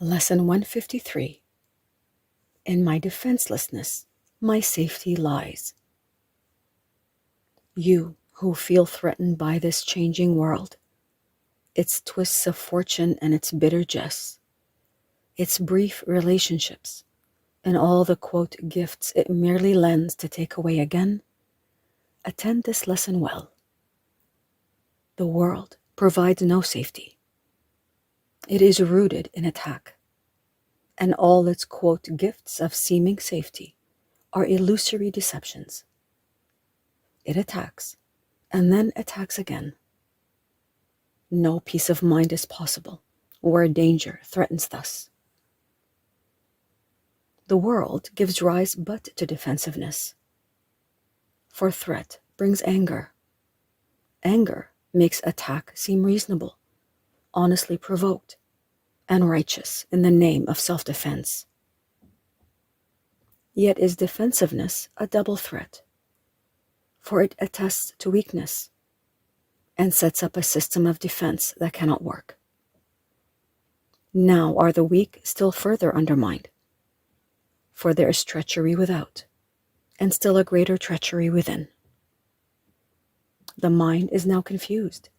Lesson 153. In my defenselessness, my safety lies. You who feel threatened by this changing world, its twists of fortune and its bitter jests, its brief relationships, and all the, quote, gifts it merely lends to take away again, attend this lesson well. The world provides no safety. It is rooted in attack, and all its, quote, gifts of seeming safety are illusory deceptions. It attacks, and then attacks again. No peace of mind is possible where danger threatens thus. The world gives rise but to defensiveness. For threat brings anger. Anger makes attack seem reasonable, honestly provoked, and righteous in the name of self-defense. Yet is defensiveness a double threat, for it attests to weakness and sets up a system of defense that cannot work. Now are the weak still further undermined, for there is treachery without, and still a greater treachery within. The mind is now confused,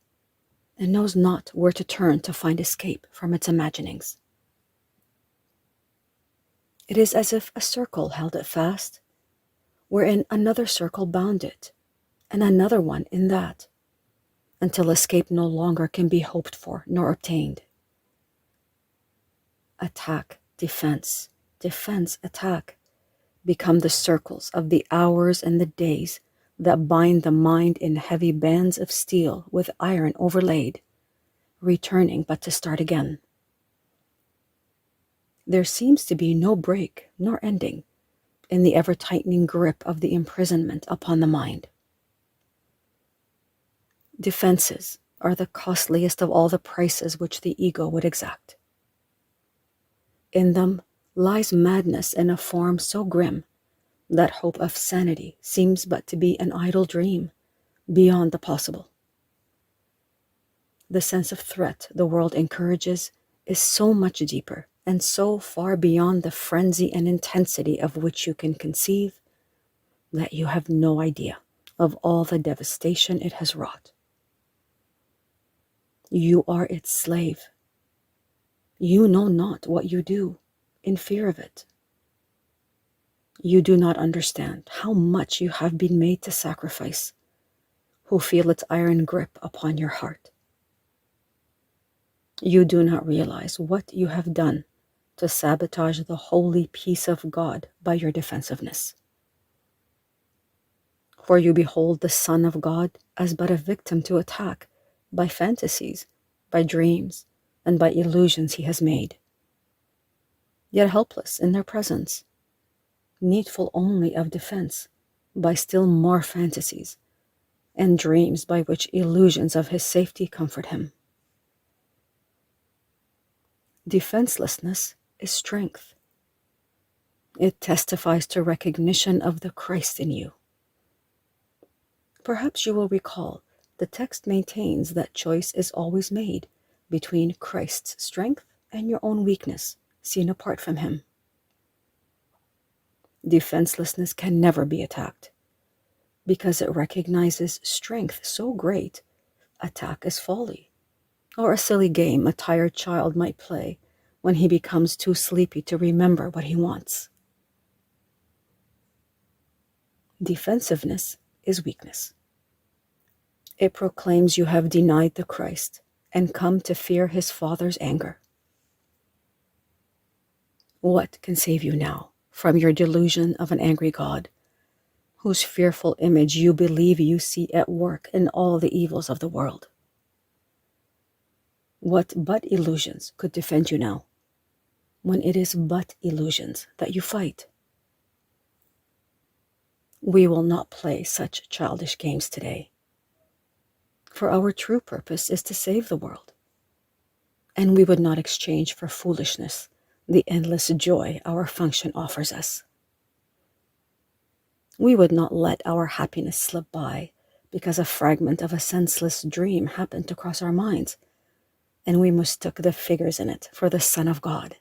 and knows not where to turn to find escape from its imaginings. It is as if a circle held it fast, wherein another circle bound it, and another one in that, until escape no longer can be hoped for nor obtained. Attack, defense, defense, attack, become the circles of the hours and the days that bind the mind in heavy bands of steel with iron overlaid, returning but to start again. There seems to be no break nor ending in the ever-tightening grip of the imprisonment upon the mind. Defenses are the costliest of all the prices which the ego would exact. In them lies madness in a form so grim that hope of sanity seems but to be an idle dream beyond the possible. The sense of threat the world encourages is so much deeper and so far beyond the frenzy and intensity of which you can conceive that you have no idea of all the devastation it has wrought. You are its slave. You know not what you do in fear of it. You do not understand how much you have been made to sacrifice, who feel its iron grip upon your heart. You do not realize what you have done to sabotage the holy peace of God by your defensiveness. For you behold the Son of God as but a victim to attack by fantasies, by dreams, and by illusions he has made, yet helpless in their presence, needful only of defense by still more fantasies and dreams by which illusions of his safety comfort him. Defenselessness is strength. It testifies to recognition of the Christ in you. Perhaps you will recall the text maintains that choice is always made between Christ's strength and your own weakness, seen apart from him. Defenselessness can never be attacked, because it recognizes strength so great, attack is folly, or a silly game a tired child might play when he becomes too sleepy to remember what he wants. Defensiveness is weakness. It proclaims you have denied the Christ and come to fear his Father's anger. What can save you now from your delusion of an angry God, whose fearful image you believe you see at work in all the evils of the world? What but illusions could defend you now, when it is but illusions that you fight? We will not play such childish games today, for our true purpose is to save the world, and we would not exchange for foolishness the endless joy our function offers us. We would not let our happiness slip by because a fragment of a senseless dream happened to cross our minds, and we mistook the figures in it for the Son of God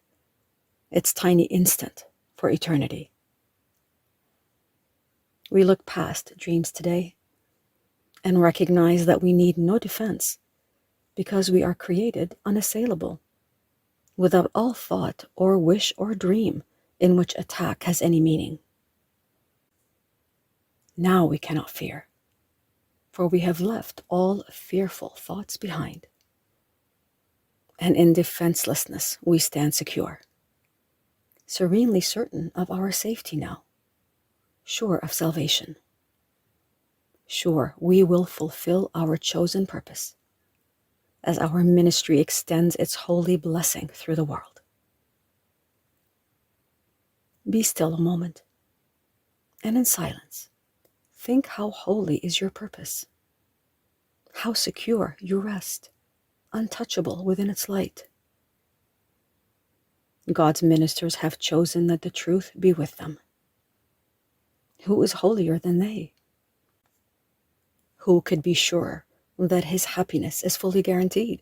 its tiny instant for eternity. We look past dreams today and recognize that we need no defense because we are created unassailable, without all thought or wish or dream in which attack has any meaning. Now we cannot fear, for we have left all fearful thoughts behind. And in defenselessness we stand secure, serenely certain of our safety now, sure of salvation, sure we will fulfill our chosen purpose as our ministry extends its holy blessing through the world. Be still a moment, and in silence, think how holy is your purpose, how secure you rest, untouchable within its light. God's ministers have chosen that the truth be with them. Who is holier than they? Who could be sure that his happiness is fully guaranteed?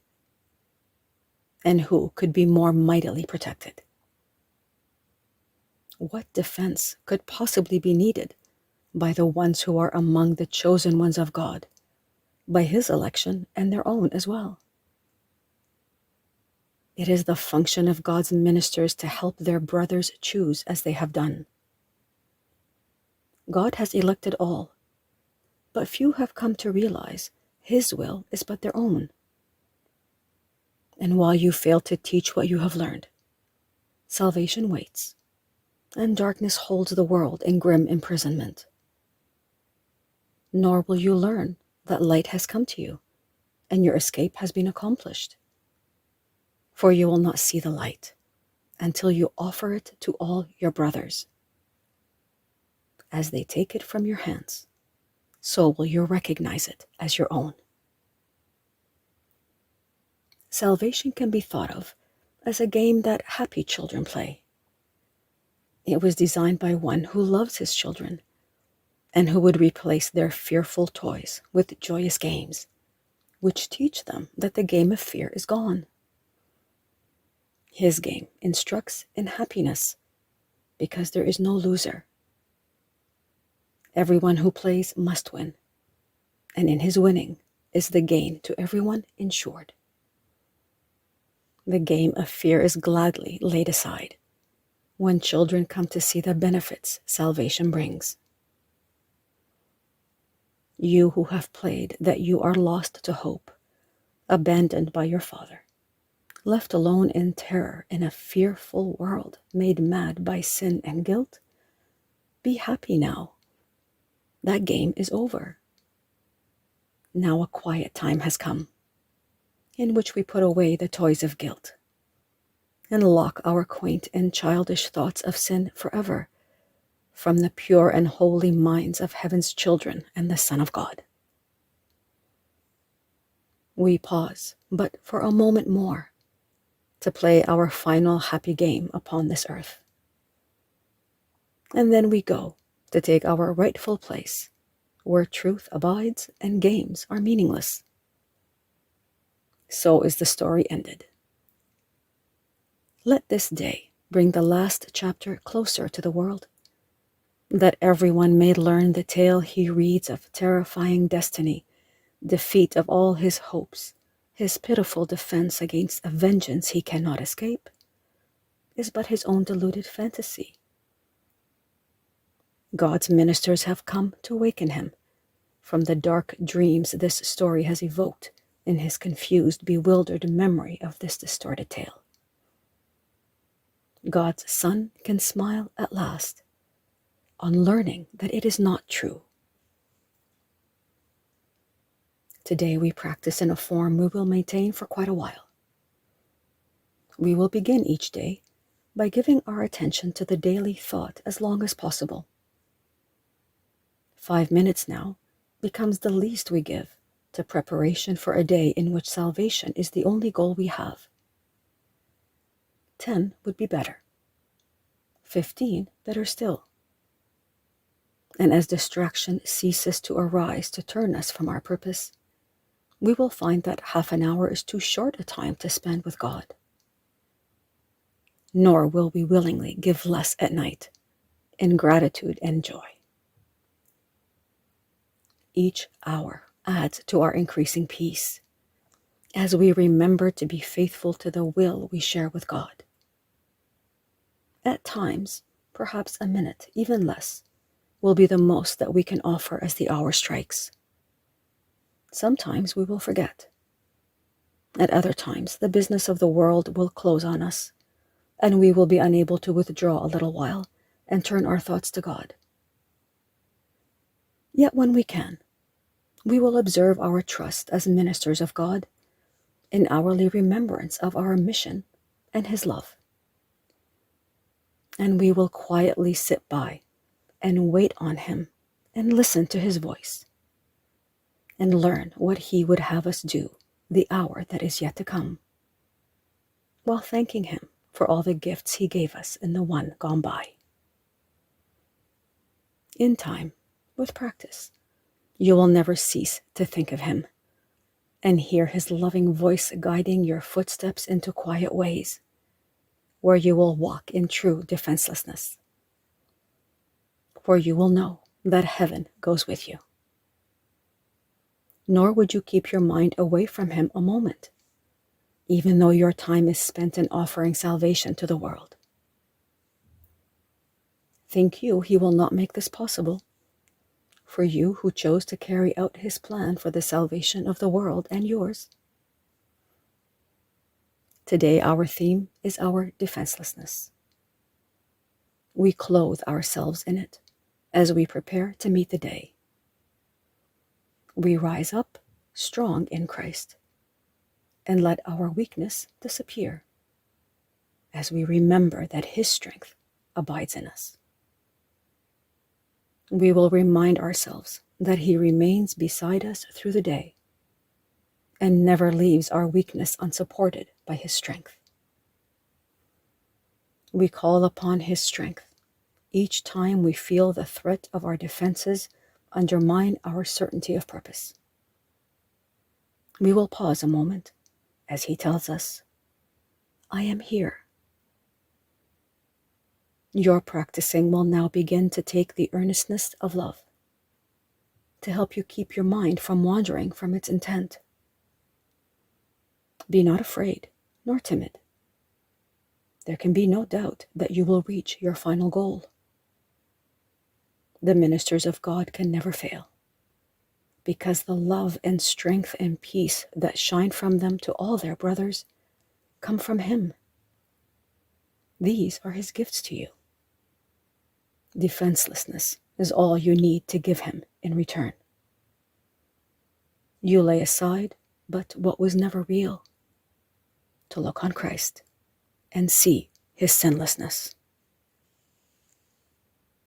And who could be more mightily protected? What defense could possibly be needed by the ones who are among the chosen ones of God, by his election and their own as well? It is the function of God's ministers to help their brothers choose as they have done. God has elected all, but few have come to realize his will is but their own. And while you fail to teach what you have learned, salvation waits, and darkness holds the world in grim imprisonment. Nor will you learn that light has come to you, and your escape has been accomplished. For you will not see the light until you offer it to all your brothers. As they take it from your hands, so will you recognize it as your own. Salvation can be thought of as a game that happy children play. It was designed by one who loves his children and who would replace their fearful toys with joyous games, which teach them that the game of fear is gone. His game instructs in happiness because there is no loser. Everyone who plays must win, and in his winning is the gain to everyone insured. The game of fear is gladly laid aside when children come to see the benefits salvation brings. You who have played that you are lost to hope, abandoned by your Father, left alone in terror in a fearful world made mad by sin and guilt, be happy now. That game is over. Now a quiet time has come, in which we put away the toys of guilt and lock our quaint and childish thoughts of sin forever from the pure and holy minds of heaven's children and the Son of God. We pause, but for a moment more, to play our final happy game upon this earth. And then we go to take our rightful place, where truth abides and games are meaningless. So is the story ended. Let this day bring the last chapter closer to the world, that everyone may learn the tale he reads of terrifying destiny, defeat of all his hopes, his pitiful defense against a vengeance he cannot escape, is but his own deluded fantasy. God's ministers have come to awaken him from the dark dreams this story has evoked in his confused, bewildered memory of this distorted tale. God's Son can smile at last on learning that it is not true. Today we practice in a form we will maintain for quite a while. We will begin each day by giving our attention to the daily thought as long as possible. 5 minutes now becomes the least we give to preparation for a day in which salvation is the only goal we have. 10 would be better. 15 better still. And as distraction ceases to arise to turn us from our purpose, we will find that half an hour is too short a time to spend with God. nor will we willingly give less at night in gratitude and joy. Each hour adds to our increasing peace as we remember to be faithful to the will we share with God. At times, perhaps a minute, even less, will be the most that we can offer as the hour strikes. Sometimes we will forget. At other times, the business of the world will close on us, and we will be unable to withdraw a little while and turn our thoughts to God. Yet when we can, we will observe our trust as ministers of God in hourly remembrance of our mission and His love. And we will quietly sit by and wait on Him and listen to His voice and learn what He would have us do the hour that is yet to come, while thanking Him for all the gifts He gave us in the one gone by. In time, with practice, you will never cease to think of Him and hear His loving voice guiding your footsteps into quiet ways, where you will walk in true defenselessness. For you will know that heaven goes with you. Nor would you keep your mind away from Him a moment, even though your time is spent in offering salvation to the world. Think you He will not make this possible? For you who chose to carry out His plan for the salvation of the world and yours. Today our theme is our defenselessness. We clothe ourselves in it as we prepare to meet the day. We rise up strong in Christ and let our weakness disappear as we remember that His strength abides in us. We will remind ourselves that He remains beside us through the day and never leaves our weakness unsupported by His strength. We call upon His strength each time we feel the threat of our defenses undermine our certainty of purpose. We will pause a moment as He tells us, "I am here." Your practicing will now begin to take the earnestness of love to help you keep your mind from wandering from its intent. Be not afraid nor timid. There can be no doubt that you will reach your final goal. The ministers of God can never fail, because the love and strength and peace that shine from them to all their brothers come from Him. These are His gifts to you. Defenselessness is all you need to give Him in return. You lay aside but what was never real, to look on Christ and see His sinlessness.